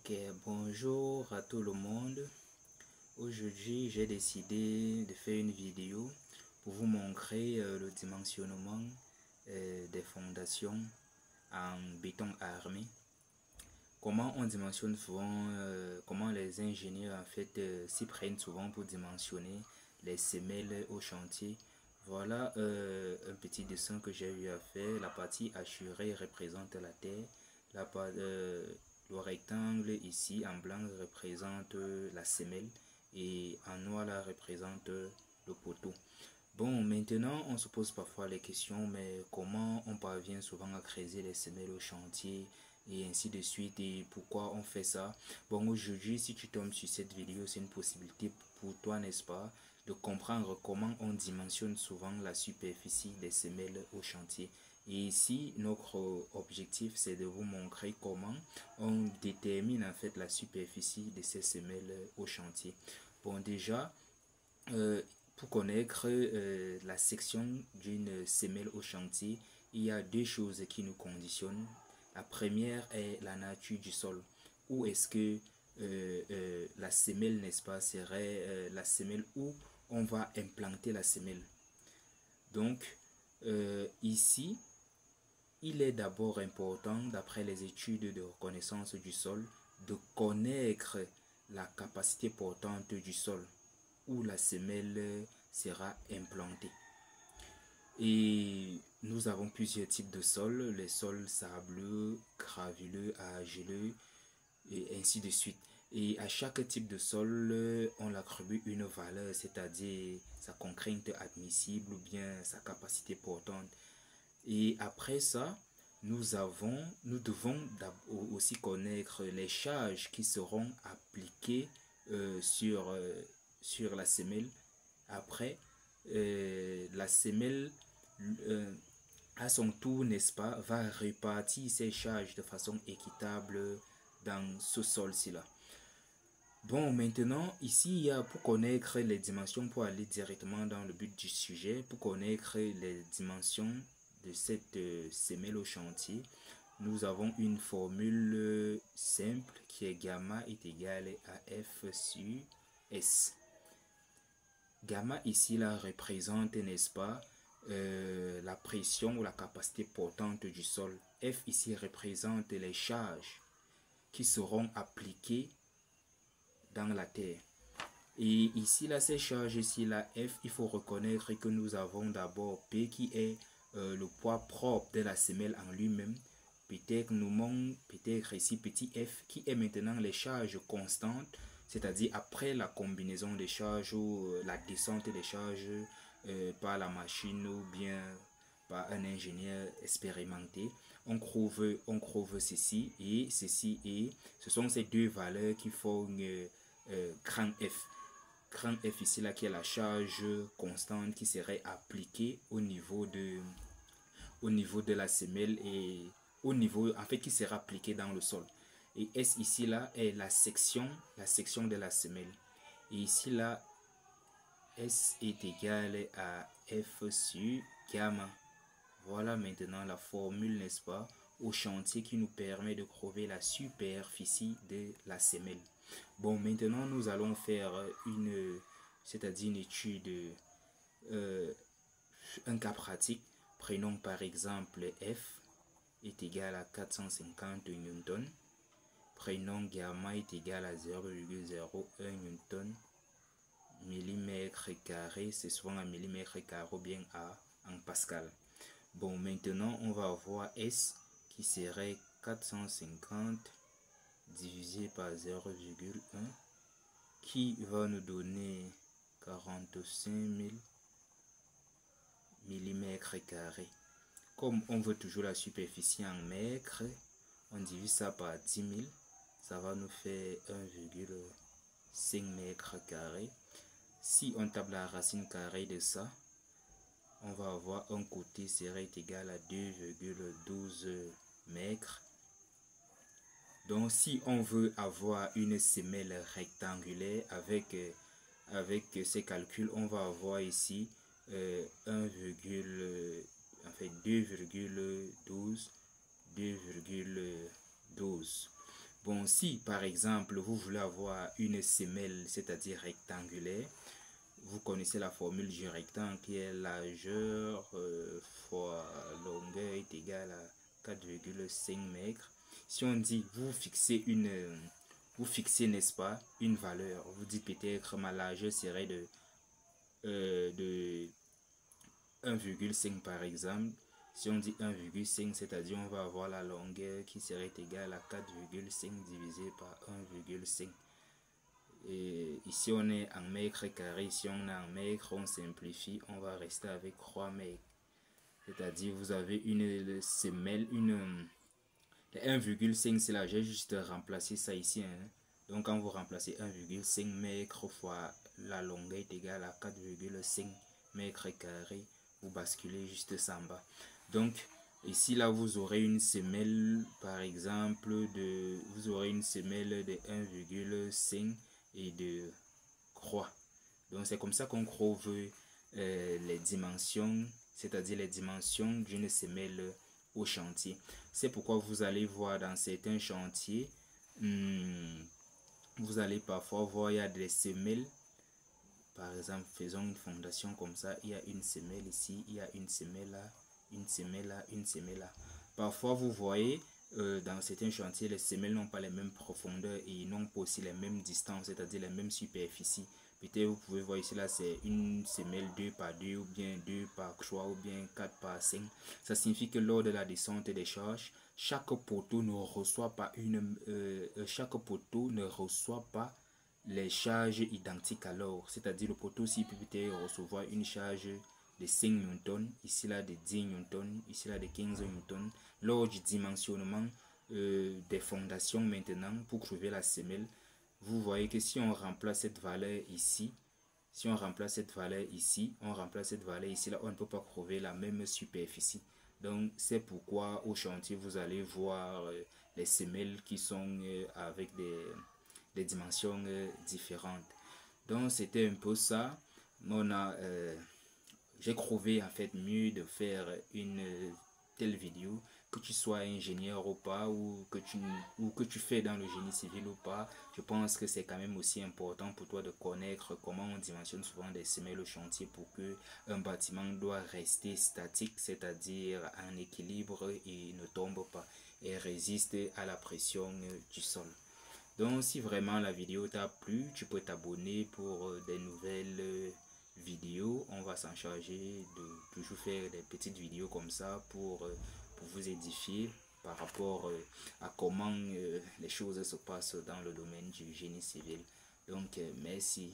Ok, bonjour à tout le monde. Aujourd'hui, j'ai décidé de faire une vidéo pour vous montrer le dimensionnement des fondations en béton armé. Comment on dimensionne souvent, comment les ingénieurs en fait s'y prennent souvent pour dimensionner les semelles au chantier. Voilà un petit dessin que j'ai eu à faire. La partie hachurée représente la terre. Le rectangle ici en blanc représente la semelle et en noir là représente le poteau. Bon, maintenant on se pose parfois les questions, mais comment on parvient souvent à creuser les semelles au chantier et ainsi de suite, et pourquoi on fait ça? Bon, aujourd'hui, si tu tombes sur cette vidéo, c'est une possibilité pour toi, n'est-ce pas, de comprendre comment on dimensionne souvent la superficie des semelles au chantier. Et ici, notre objectif, c'est de vous montrer comment on détermine en fait la superficie de ces semelles au chantier. Bon, déjà, pour connaître la section d'une semelle au chantier, il y a deux choses qui nous conditionnent. La première est la nature du sol. Où est-ce que la semelle, n'est-ce pas, serait la semelle où on va implanter la semelle. Donc, ici, il est d'abord important, d'après les études de reconnaissance du sol, de connaître la capacité portante du sol où la semelle sera implantée. Et nous avons plusieurs types de sols, les sols sableux, gravuleux, argileux et ainsi de suite. Et à chaque type de sol, on l'attribue une valeur, c'est-à-dire sa contrainte admissible ou bien sa capacité portante. Et après ça, nous devons aussi connaître les charges qui seront appliquées sur la semelle. Après, la semelle, à son tour, n'est-ce pas, va répartir ses charges de façon équitable dans ce sol-ci là. Bon, maintenant, ici, il y a pour connaître les dimensions, pour aller directement dans le but du sujet, pour connaître les dimensions de cette semelle au chantier, nous avons une formule simple qui est gamma est égal à F sur S. Gamma ici là représente, n'est-ce pas, la pression ou la capacité portante du sol. F ici représente les charges qui seront appliquées dans la terre. Et ici là, ces charges ici là, F, il faut reconnaître que nous avons d'abord P qui est le poids propre de la semelle en lui-même. Peut-être ici petit f qui est maintenant les charges constantes, c'est-à-dire après la combinaison des charges ou la descente des charges par la machine ou bien par un ingénieur expérimenté. On trouve ceci et ceci, et ce sont ces deux valeurs qui font grand F. Grand F ici là qui est la charge constante qui serait appliquée au niveau de la semelle et au niveau en fait qui sera appliquée dans le sol. Et S ici là est la section de la semelle. Et ici là, S est égal à F sur gamma. Voilà maintenant la formule, n'est-ce pas, au chantier qui nous permet de trouver la superficie de la semelle. Bon, maintenant nous allons faire c'est-à-dire une étude, un cas pratique. Prenons par exemple F est égal à 450 newtons. Prenons gamma est égal à 0,01 newton millimètre carré. C'est souvent en millimètre carré ou bien en pascal. Bon, maintenant on va avoir S qui serait 450 divisé par 0,1 qui va nous donner 45 000 millimètres carrés. Comme on veut toujours la superficie en mètres, on divise ça par 10 000, ça va nous faire 1,5 mètres carrés. Si on tape la racine carrée de ça, on va avoir un côté serait égal à 2,12 mètres. Donc si on veut avoir une semelle rectangulaire avec ces calculs, on va avoir ici 2,12. Bon, si par exemple vous voulez avoir une semelle, c'est-à-dire rectangulaire, vous connaissez la formule du rectangle qui est largeur fois longueur est égal à 4,5 mètres. Si on dit vous fixez, n'est-ce pas, une valeur, vous dites peut-être ma largeur serait de 1,5 par exemple. Si on dit 1,5, c'est-à-dire on va avoir la longueur qui serait égale à 4,5 divisé par 1,5. Et ici on est en mètres carrés, si on est en mètres, on simplifie, on va rester avec 3 mètres. C'est-à-dire vous avez une semelle, 1,5 c'est là, j'ai juste remplacé ça ici. Hein. Donc quand vous remplacez 1,5 mètres fois la longueur est égale à 4,5 mètres carrés, vous basculez juste ça en bas. Donc ici là vous aurez une semelle par exemple vous aurez une semelle de 1,5 et de croix. Donc c'est comme ça qu'on trouve les dimensions, c'est-à-dire les dimensions d'une semelle au chantier. C'est pourquoi vous allez voir dans certains chantiers, vous allez parfois voir il y a des semelles. Par exemple, faisons une fondation comme ça, il y a une semelle ici, il y a une semelle là, une semelle là, une semelle là. Parfois vous voyez dans certains chantiers, les semelles n'ont pas les mêmes profondeurs et n'ont pas aussi les mêmes distances, c'est-à-dire les mêmes superficies. Peut-être vous pouvez voir ici là, c'est une semelle 2 par 2 ou bien 2 par 3 ou bien 4 par 5. Ça signifie que lors de la descente des charges, chaque poteau ne reçoit pas les charges identiques alors. C'est-à-dire le poteau aussi peut peut-être recevoir une charge de 5 newtons, ici là de 10 newtons, ici là de 15 newtons. Lors du dimensionnement des fondations maintenant pour trouver la semelle, vous voyez que si on remplace cette valeur ici, si on remplace cette valeur ici, on remplace cette valeur ici, là on ne peut pas trouver la même superficie. Donc c'est pourquoi au chantier vous allez voir les semelles qui sont avec des dimensions différentes. Donc c'était un peu ça. J'ai trouvé en fait mieux de faire une telle vidéo, que tu sois ingénieur ou pas, ou que tu fais dans le génie civil ou pas. Je pense que c'est quand même aussi important pour toi de connaître comment on dimensionne souvent des semelles au chantier pour que un bâtiment doit rester statique, c'est-à-dire en équilibre et ne tombe pas et résiste à la pression du sol. Donc si vraiment la vidéo t'a plu, tu peux t'abonner pour des nouvelles vidéos. On va s'en charger de toujours faire des petites vidéos comme ça pour vous édifier par rapport à comment les choses se passent dans le domaine du génie civil. Donc merci.